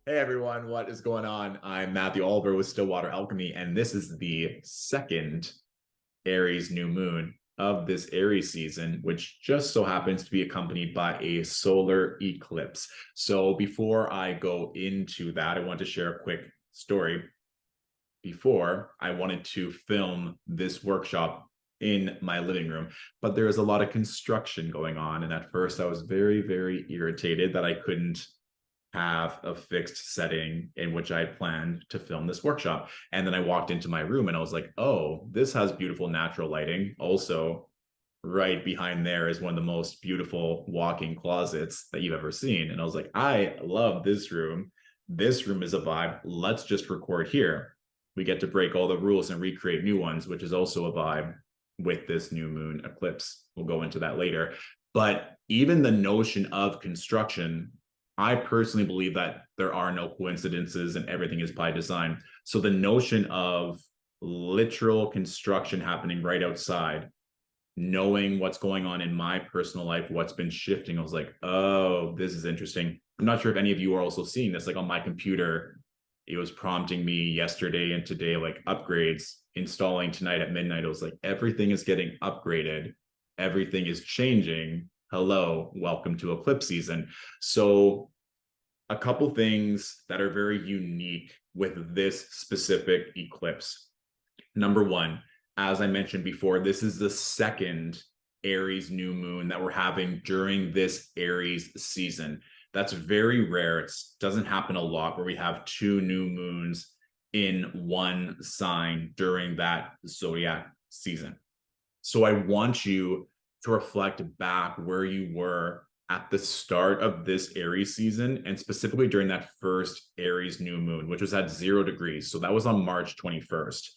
Hey everyone, what is going on? I'm Matthew Oliver with Stillwater Alchemy, and this is the second Aries New Moon of this Aries season, which just so happens to be accompanied by a solar eclipse. So before I go into that, I want to share a quick story. Before, I wanted to film this workshop in my living room, but there was a lot of construction going on. And at first, I was very, very irritated that I couldn't have a fixed setting in which I planned to film this workshop. And then I walked into my room and I was like, oh, this has beautiful natural lighting. Also, right behind there is one of the most beautiful walk-in closets that you've ever seen. And I was like, I love this room. This room is a vibe. Let's just record here. We get to break all the rules and recreate new ones, which is also a vibe with this new moon eclipse. We'll go into that later. But even the notion of construction, I personally believe that there are no coincidences and everything is by design. So the notion of literal construction happening right outside, knowing what's going on in my personal life, what's been shifting, I was like, oh, this is interesting. I'm not sure if any of you are also seeing this. Like on my computer, it was prompting me yesterday and today, like upgrades, installing tonight at midnight. I was like, everything is getting upgraded. Everything is changing. Hello, welcome to eclipse season. So a couple things that are very unique with this specific eclipse. Number one, as I mentioned before, this is the second Aries new moon that we're having during this Aries season. That's very rare. It doesn't happen a lot where we have two new moons in one sign during that zodiac season. So I want you to reflect back where you were at the start of this Aries season, and specifically during that first Aries new moon, which was at 0 degrees. So that was on March 21st.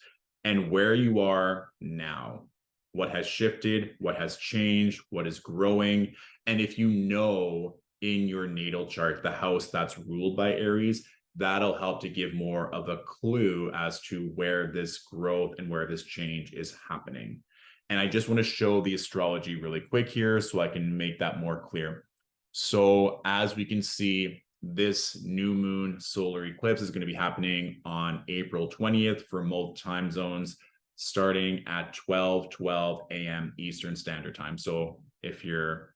And where you are now, what has shifted, what has changed, what is growing. And if you know in your natal chart the house that's ruled by Aries, that'll help to give more of a clue as to where this growth and where this change is happening. And I just want to show the astrology really quick here so I can make that more clear. So as we can see, this new moon solar eclipse is going to be happening on April 20th for most time zones, starting at 12:12 a.m. Eastern Standard Time. So if you're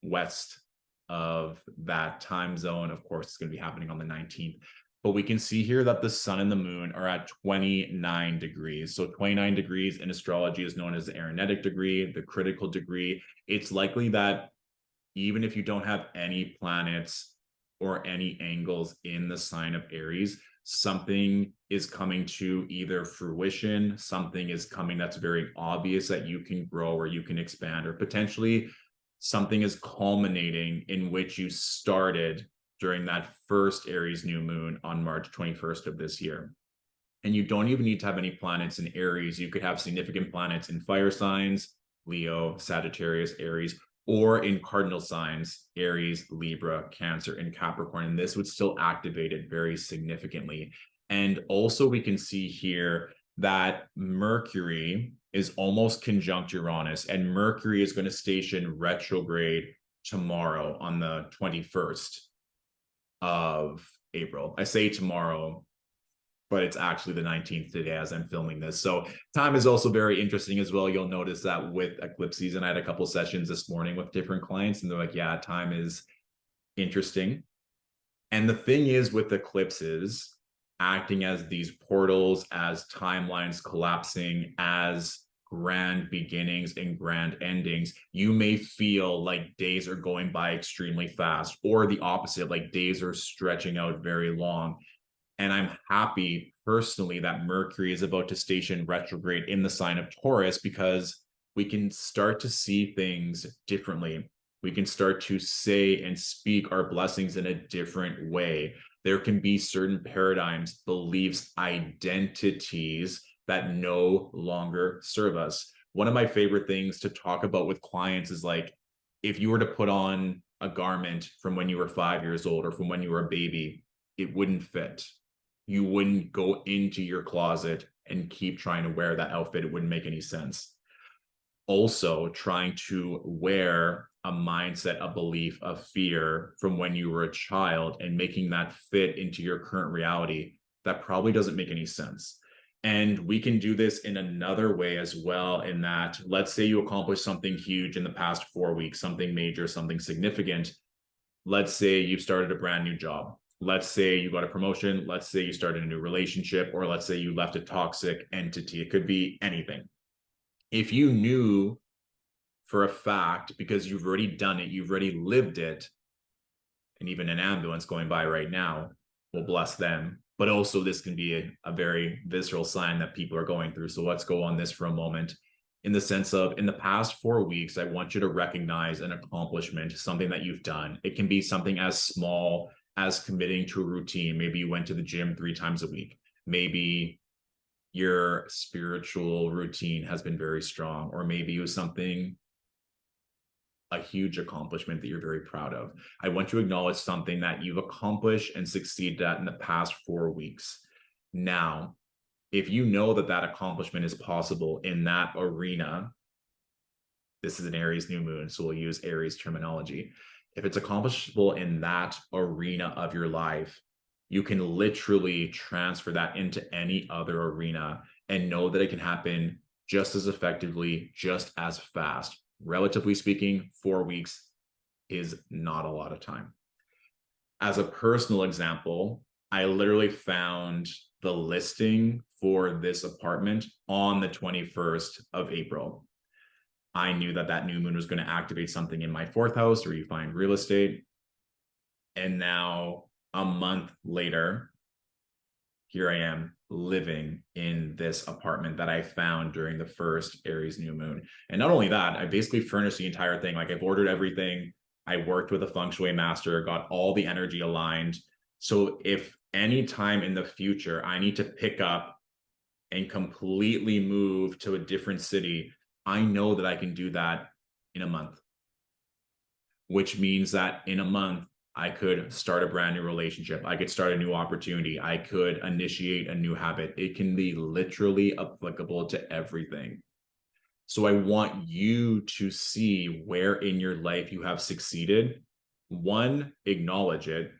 west of that time zone, of course, it's going to be happening on the 19th. But we can see here that the sun and the moon are at 29 degrees. So 29 degrees in astrology is known as the Arenetic degree, the critical degree. It's likely that even if you don't have any planets or any angles in the sign of Aries, something is coming to either fruition, something is coming that's very obvious that you can grow or you can expand, or potentially something is culminating in which you started during that first Aries new moon on March 21st of this year. And you don't even need to have any planets in Aries. You could have significant planets in fire signs, Leo, Sagittarius, Aries, or in cardinal signs, Aries, Libra, Cancer, and Capricorn. And this would still activate it very significantly. And also we can see here that Mercury is almost conjunct Uranus, and Mercury is going to station retrograde tomorrow on the 21st of April. I say tomorrow, but it's actually the 19th today as I'm filming this. So time is also very interesting as well. You'll notice that with eclipse season, I had a couple sessions this morning with different clients, and they're like, yeah, time is interesting. And the thing is with eclipses acting as these portals, as timelines collapsing, as grand beginnings and grand endings, you may feel like days are going by extremely fast, or the opposite, like days are stretching out very long. And I'm happy personally that Mercury is about to station retrograde in the sign of Taurus, because we can start to see things differently. We can start to say and speak our blessings in a different way. There can be certain paradigms, beliefs, identities that no longer serve us. One of my favorite things to talk about with clients is like, if you were to put on a garment from when you were 5 years old or from when you were a baby, it wouldn't fit. You wouldn't go into your closet and keep trying to wear that outfit. It wouldn't make any sense. Also, trying to wear a mindset, a belief, a fear from when you were a child and making that fit into your current reality, that probably doesn't make any sense. And we can do this in another way as well, in that, let's say you accomplish something huge in the past 4 weeks, something major, something significant. Let's say you've started a brand new job. Let's say you got a promotion. Let's say you started a new relationship, or let's say you left a toxic entity. It could be anything. If you knew for a fact, because you've already done it, you've already lived it, and even an ambulance going by right now will bless them. But also, this can be a very visceral sign that people are going through. So let's go on this for a moment, in the sense of, in the past 4 weeks, I want you to recognize an accomplishment, something that you've done. It can be something as small as committing to a routine. Maybe you went to the gym 3 times a week. Maybe your spiritual routine has been very strong, or maybe it was something, a huge accomplishment that you're very proud of. I want you to acknowledge something that you've accomplished and succeeded at in the past 4 weeks. Now, if you know that that accomplishment is possible in that arena, this is an Aries new moon, so we'll use Aries terminology. If it's accomplishable in that arena of your life, you can literally transfer that into any other arena and know that it can happen just as effectively, just as fast. Relatively speaking, 4 weeks is not a lot of time. As a personal example, I literally found the listing for this apartment on the 21st of April. I knew that that new moon was going to activate something in my 4th house, where you find real estate. And now, a month later, here I am living in this apartment that I found during the first Aries new moon. And not only that, I basically furnished the entire thing. Like, I've ordered everything. I worked with a feng shui master, got all the energy aligned. So if any time in the future I need to pick up and completely move to a different city, I know that I can do that in a month, which means that in a month, I could start a brand new relationship. I could start a new opportunity. I could initiate a new habit. It can be literally applicable to everything. So I want you to see where in your life you have succeeded. One, acknowledge it.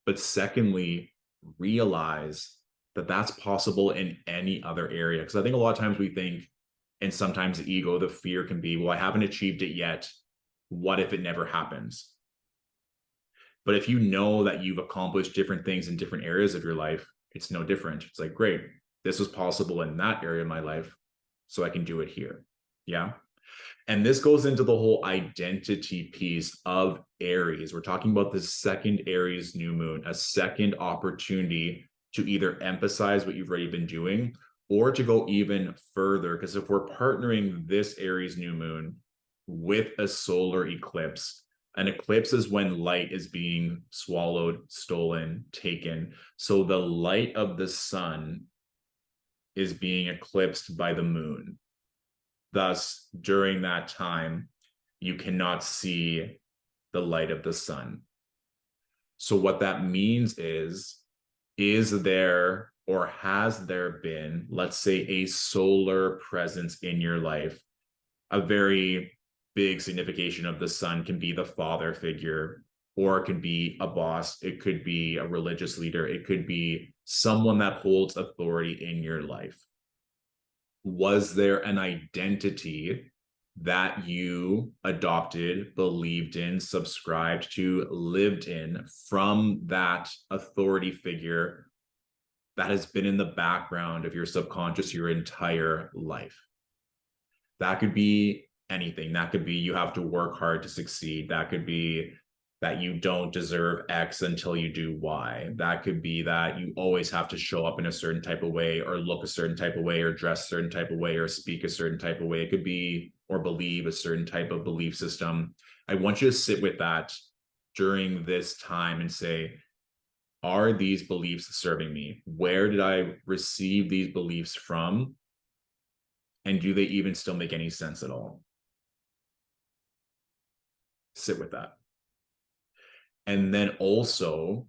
But secondly, realize that that's possible in any other area. Because I think a lot of times we think, and sometimes the ego, the fear can be, well, I haven't achieved it yet. What if it never happens? But if you know that you've accomplished different things in different areas of your life, it's no different. It's like, great, this was possible in that area of my life, so I can do it here. Yeah. And this goes into the whole identity piece of Aries. We're talking about the second Aries new moon, a second opportunity to either emphasize what you've already been doing, or to go even further. Because if we're partnering this Aries new moon with a solar eclipse, an eclipse is when light is being swallowed, stolen, taken. So the light of the sun is being eclipsed by the moon. Thus, during that time, you cannot see the light of the sun. So what that means is there, or has there been, let's say, a solar presence in your life? A very big signification of the sun can be the father figure, or it could be a boss. It could be a religious leader. It could be someone that holds authority in your life. Was there an identity that you adopted, believed in, subscribed to, lived in from that authority figure that has been in the background of your subconscious your entire life? That could be anything. That could be you have to work hard to succeed. That could be that you don't deserve X until you do Y. That could be that you always have to show up in a certain type of way, or look a certain type of way, or dress a certain type of way, or speak a certain type of way. It could be, or believe a certain type of belief system. I want you to sit with that during this time and say, are these beliefs serving me? Where did I receive these beliefs from? And do they even still make any sense at all? Sit with that. And then also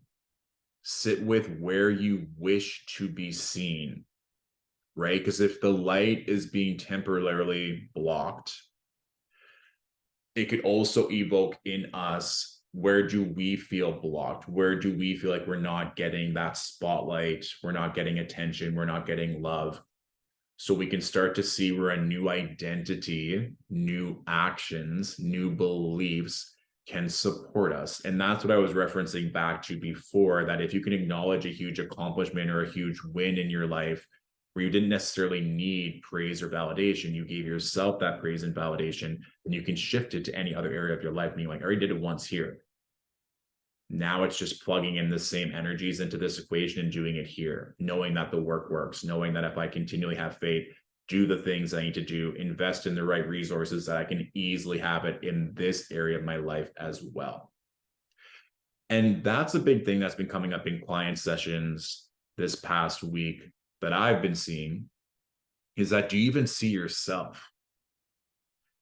sit with where you wish to be seen, right? Because if the light is being temporarily blocked, it could also evoke in us, where do we feel blocked? Where do we feel like we're not getting that spotlight? We're not getting attention. We're not getting love. So we can start to see where a new identity, new actions, new beliefs can support us. And that's what I was referencing back to before, that if you can acknowledge a huge accomplishment or a huge win in your life where you didn't necessarily need praise or validation, you gave yourself that praise and validation, and you can shift it to any other area of your life. Being like, I already did it once here. Now it's just plugging in the same energies into this equation and doing it here, knowing that the work works, knowing that if I continually have faith, do the things I need to do, invest in the right resources, that I can easily have it in this area of my life as well. And that's a big thing that's been coming up in client sessions this past week that I've been seeing, is that, do you even see yourself?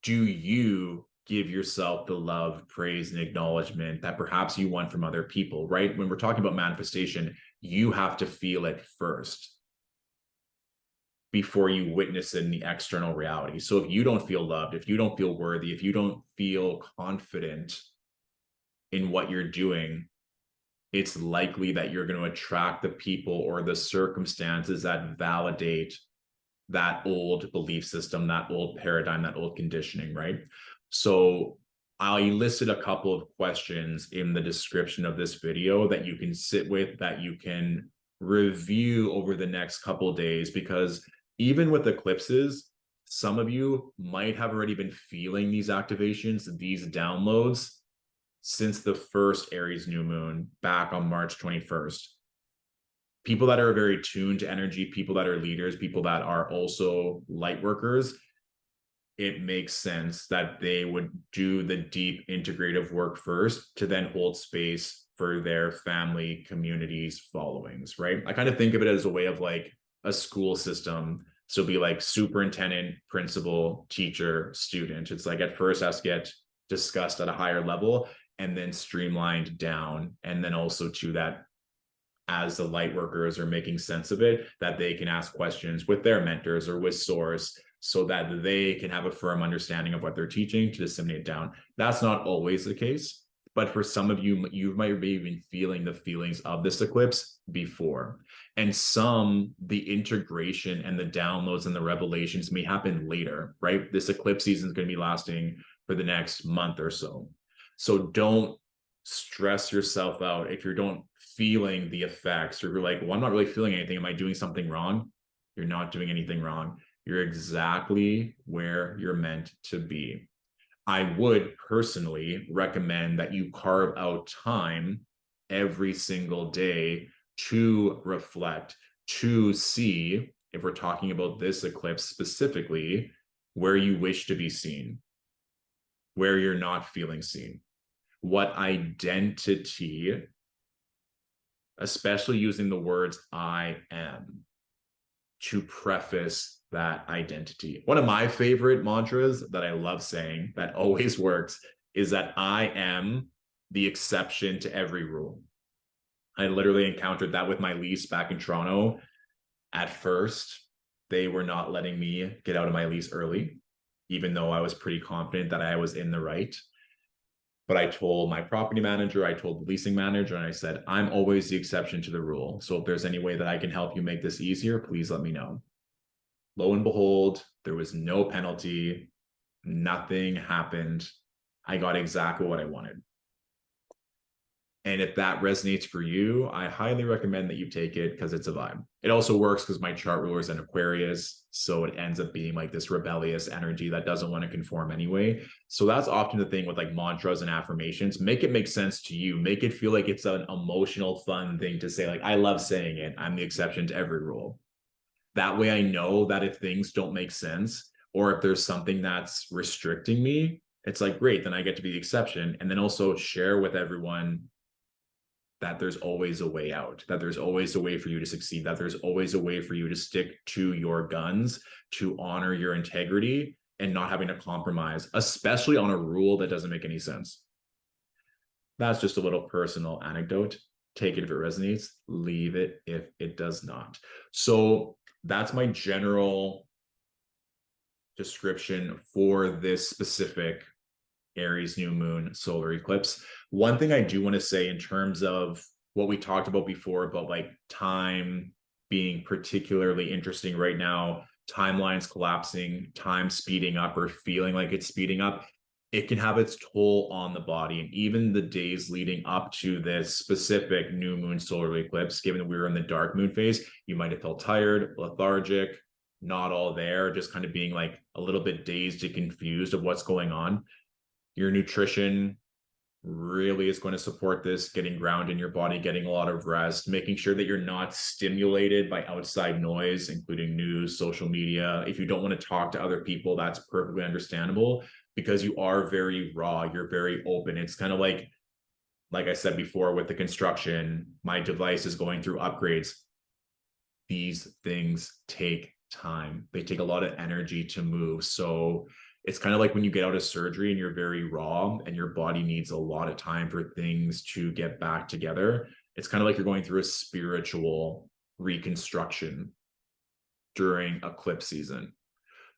Do you give yourself the love, praise, and acknowledgement that perhaps you want from other people, right? When we're talking about manifestation, you have to feel it first before you witness it in the external reality. So if you don't feel loved, if you don't feel worthy, if you don't feel confident in what you're doing, it's likely that you're going to attract the people or the circumstances that validate that old belief system, that old paradigm, that old conditioning, right? So I listed a couple of questions in the description of this video that you can sit with, that you can review over the next couple of days, because even with eclipses, some of you might have already been feeling these activations, these downloads, since the first Aries new moon back on March 21st. People that are very tuned to energy, people that are leaders, people that are also light workers, it makes sense that they would do the deep integrative work first to then hold space for their family, communities, followings, right? I kind of think of it as a way of like a school system. So be like superintendent, principal, teacher, student. It's like at first has to get discussed at a higher level and then streamlined down. And then also to that, as the light workers are making sense of it, that they can ask questions with their mentors or with source, so that they can have a firm understanding of what they're teaching to disseminate it down. That's not always the case, but for some of you, you might be even feeling the feelings of this eclipse before. And some, the integration and the downloads and the revelations may happen later, right? This eclipse season is going to be lasting for the next month or so. So don't stress yourself out if you don't feeling the effects, or you're like, well, I'm not really feeling anything. Am I doing something wrong? You're not doing anything wrong. You're exactly where you're meant to be. I would personally recommend that you carve out time every single day to reflect, to see, if we're talking about this eclipse specifically, where you wish to be seen, where you're not feeling seen, what identity, especially using the words I am, to preface that identity. One of my favorite mantras that I love saying that always works is that I am the exception to every rule. I literally encountered that with my lease back in Toronto. At first, they were not letting me get out of my lease early, even though I was pretty confident that I was in the right. But I told my property manager, I told the leasing manager, and I said, I'm always the exception to the rule. So if there's any way that I can help you make this easier, please let me know. Lo and behold, there was no penalty. Nothing happened. I got exactly what I wanted. And if that resonates for you, I highly recommend that you take it, because it's a vibe. It also works because my chart ruler is an Aquarius. So it ends up being like this rebellious energy that doesn't want to conform anyway. So that's often the thing with like mantras and affirmations. Make it make sense to you. Make it feel like it's an emotional, fun thing to say. Like, I love saying it. I'm the exception to every rule. That way I know that if things don't make sense, or if there's something that's restricting me, it's like, great, then I get to be the exception. And then also share with everyone that there's always a way out, that there's always a way for you to succeed, that there's always a way for you to stick to your guns, to honor your integrity and not having to compromise, especially on a rule that doesn't make any sense. That's just a little personal anecdote. Take it if it resonates, leave it if it does not. So that's my general description for this specific Aries New Moon Solar Eclipse. One thing I do want to say in terms of what we talked about before about like time being particularly interesting right now, timelines collapsing, time speeding up or feeling like it's speeding up, it can have its toll on the body. And even the days leading up to this specific new moon solar eclipse, given that we were in the dark moon phase, you might have felt tired, lethargic, not all there, just kind of being like a little bit dazed and confused of what's going on. Your nutrition really is going to support this, getting ground in your body, getting a lot of rest, making sure that you're not stimulated by outside noise, including news, social media. If you don't want to talk to other people, that's perfectly understandable because you are very raw, you're very open. It's kind of like I said before with the construction, my device is going through upgrades. These things take time. They take a lot of energy to move. So it's kind of like when you get out of surgery and you're very raw and your body needs a lot of time for things to get back together. It's kind of like you're going through a spiritual reconstruction during eclipse season.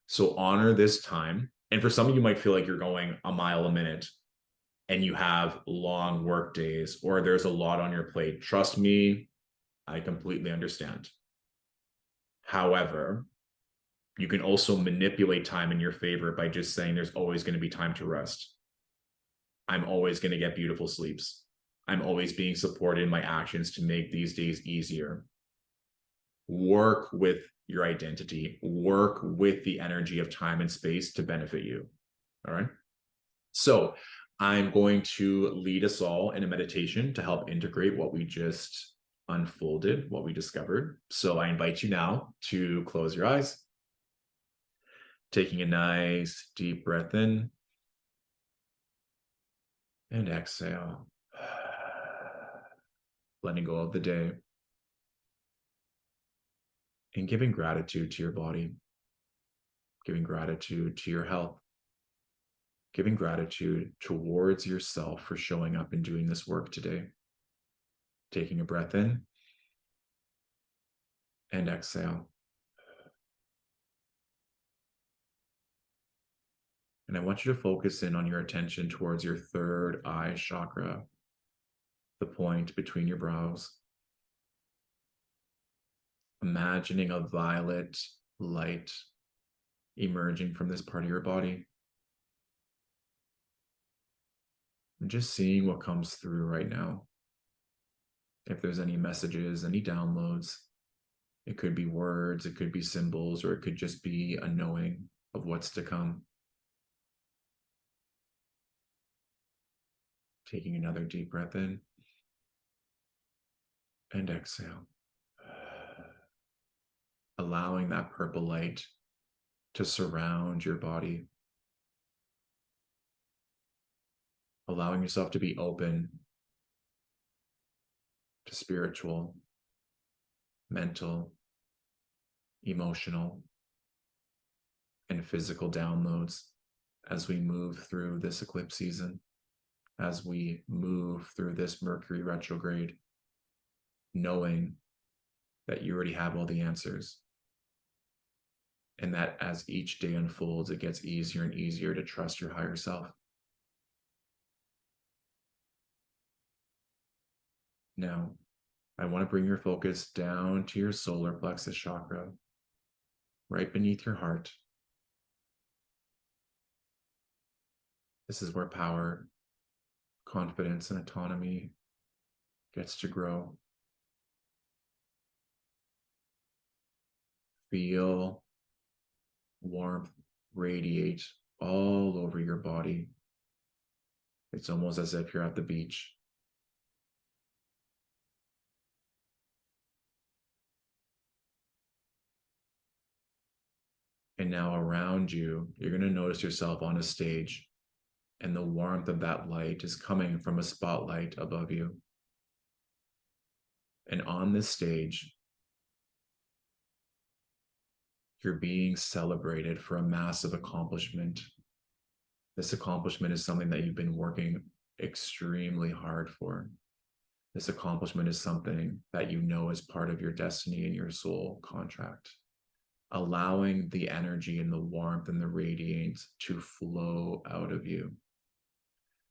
So honor this time. And for some of you might feel like you're going a mile a minute and you have long work days or there's a lot on your plate. Trust me, I completely understand. However, you can also manipulate time in your favor by just saying there's always going to be time to rest. I'm always going to get beautiful sleeps. I'm always being supported in my actions to make these days easier. Work with your identity, work with the energy of time and space to benefit you. All right. So I'm going to lead us all in a meditation to help integrate what we just unfolded, what we discovered. So I invite you now to close your eyes, taking a nice deep breath in and exhale, letting go of the day and giving gratitude to your body, giving gratitude to your health, giving gratitude towards yourself for showing up and doing this work today. Taking a breath in and exhale. And I want you to focus in on your attention towards your third eye chakra, the point between your brows. Imagining a violet light emerging from this part of your body. And just seeing what comes through right now. If there's any messages, any downloads, it could be words, it could be symbols, or it could just be a knowing of what's to come. Taking another deep breath in and exhale. Allowing that purple light to surround your body. Allowing yourself to be open to spiritual, mental, emotional, and physical downloads as we move through this eclipse season, as we move through this Mercury retrograde, knowing that you already have all the answers. And that as each day unfolds, it gets easier and easier to trust your higher self. Now, I want to bring your focus down to your solar plexus chakra, right beneath your heart. This is where power, confidence, and autonomy gets to grow. Feel warmth radiate all over your body. It's almost as if you're at the beach. And now around you, you're going to notice yourself on a stage, and the warmth of that light is coming from a spotlight above you. And on this stage, you're being celebrated for a massive accomplishment. This accomplishment is something that you've been working extremely hard for. This accomplishment is something that you know is part of your destiny and your soul contract. Allowing the energy and the warmth and the radiance to flow out of you.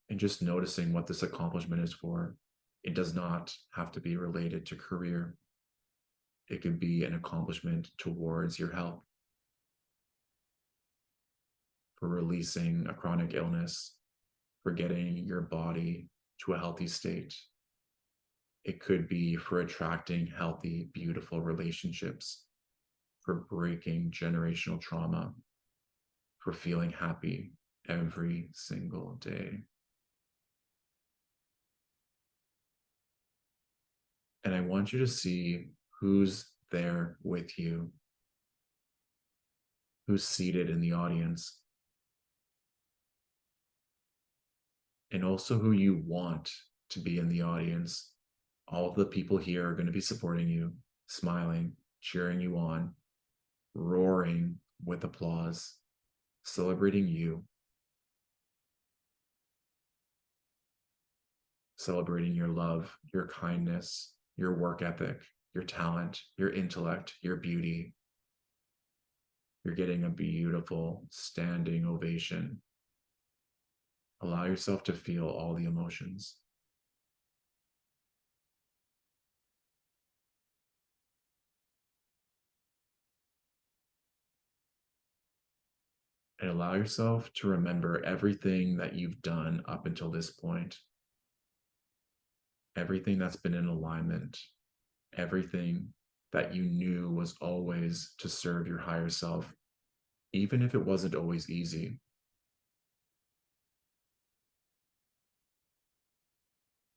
and just noticing what this accomplishment is for. It does not have to be related to career. It could be an accomplishment towards your health, for releasing a chronic illness, for getting your body to a healthy state. It could be for attracting healthy, beautiful relationships, for breaking generational trauma, for feeling happy every single day. And I want you to see who's there with you, who's seated in the audience, and also who you want to be in the audience. All of the people here are going to be supporting you, smiling, cheering you on, roaring with applause, celebrating you, celebrating your love, your kindness, your work ethic, your talent, your intellect, your beauty. You're getting a beautiful standing ovation. Allow yourself to feel all the emotions. And allow yourself to remember everything that you've done up until this point, everything that's been in alignment, everything that you knew was always to serve your higher self, even if it wasn't always easy.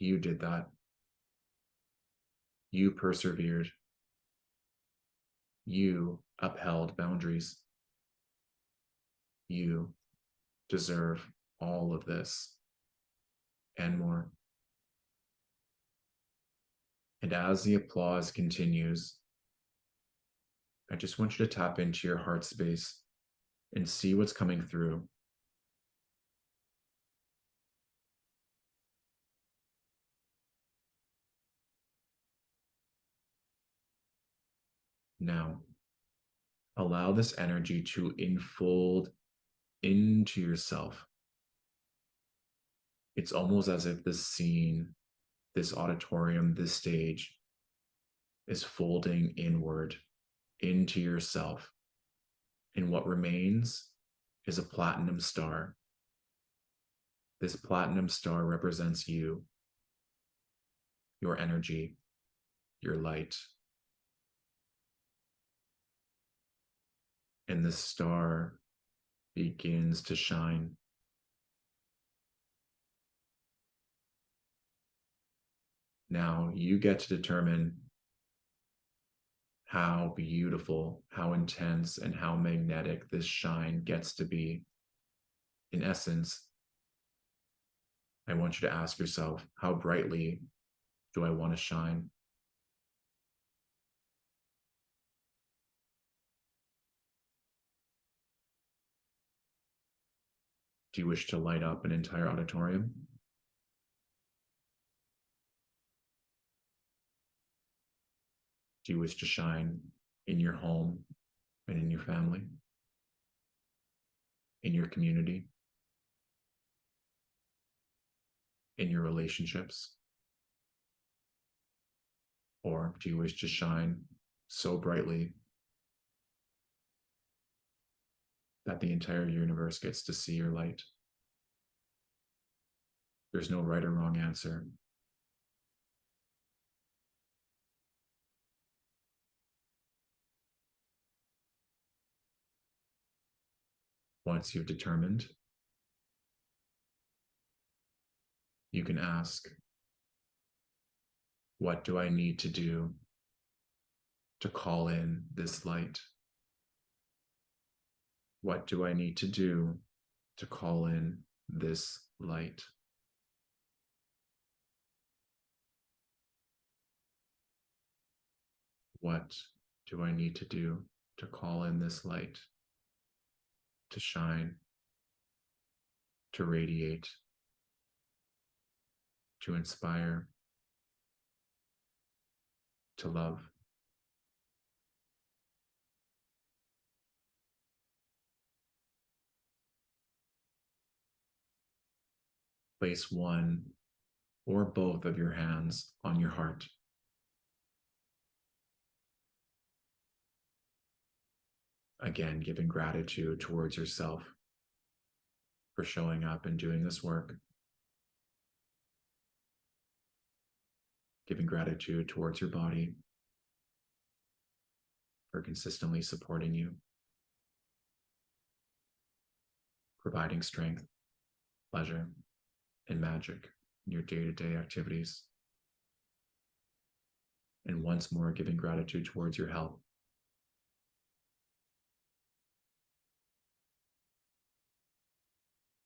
You did that. You persevered. You upheld boundaries. You deserve all of this and more. And as the applause continues, I just want you to tap into your heart space and see what's coming through. Now, allow this energy to enfold into yourself. It's almost as if this scene, this auditorium, this stage is folding inward into yourself. And what remains is a platinum star. This platinum star represents you, your energy, your light. And the star begins to shine. Now you get to determine how beautiful, how intense, and how magnetic this shine gets to be. In essence, I want you to ask yourself, how brightly do I want to shine? Do you wish to light up an entire auditorium? Do you wish to shine in your home and in your family, in your community, in your relationships? Or do you wish to shine so brightly that the entire universe gets to see your light? There's no right or wrong answer. Once you've determined, you can ask, what do I need to do to call in this light? What do I need to do to call in this light? What do I need to do to call in this light, to shine, to radiate, to inspire, to love? place one or both of your hands on your heart. Again, giving gratitude towards yourself for showing up and doing this work. Giving gratitude towards your body for consistently supporting you, providing strength, pleasure, and magic in your day-to-day activities. And once more, giving gratitude towards your health.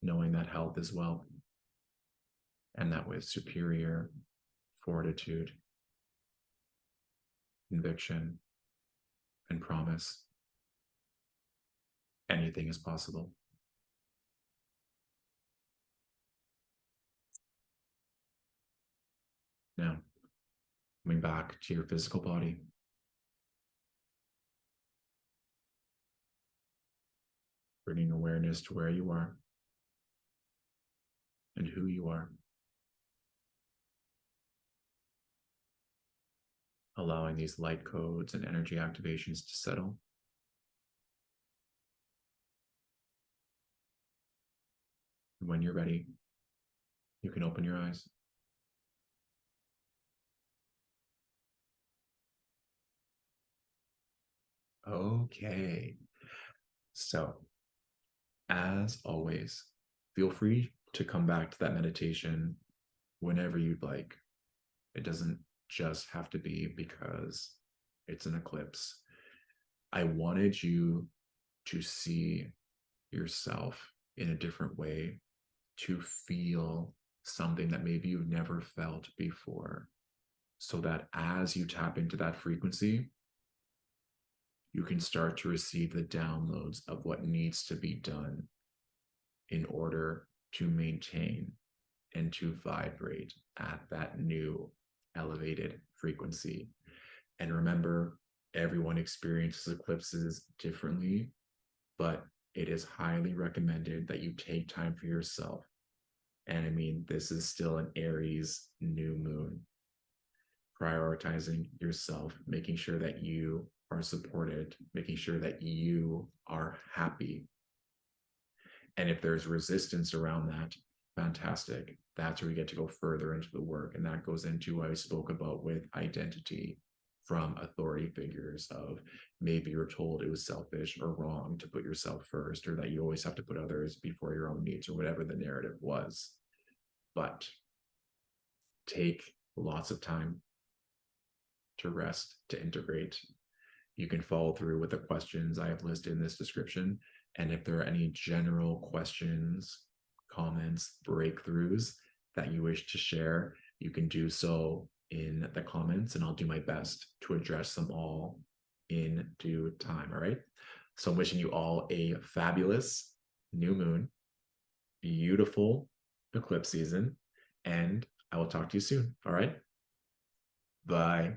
Knowing that health is wealth, and that with superior fortitude, conviction, and promise, anything is possible. Now, coming back to your physical body, bringing awareness to where you are and who you are. Allowing these light codes and energy activations to settle. And when you're ready, you can open your eyes. Okay. So, as always, feel free to come back to that meditation whenever you'd like. It doesn't just have to be because it's an eclipse. I wanted you to see yourself in a different way, to feel something that maybe you've never felt before, so that as you tap into that frequency, you can start to receive the downloads of what needs to be done in order to maintain and to vibrate at that new elevated frequency. And remember, everyone experiences eclipses differently, but it is highly recommended that you take time for yourself. And I mean, this is still an Aries new moon. Prioritizing yourself, making sure that you are supported, making sure that you are happy. And if there's resistance around that, fantastic. That's where we get to go further into the work. And that goes into what I spoke about with identity from authority figures of maybe you're told it was selfish or wrong to put yourself first, or that you always have to put others before your own needs, or whatever the narrative was. But take lots of time to rest, to integrate. You can follow through with the questions I have listed in this description. And if there are any general questions, comments, breakthroughs that you wish to share, you can do so in the comments, and I'll do my best to address them all in due time. All right. So I'm wishing you all a fabulous new moon, beautiful eclipse season, and I will talk to you soon. All right. Bye.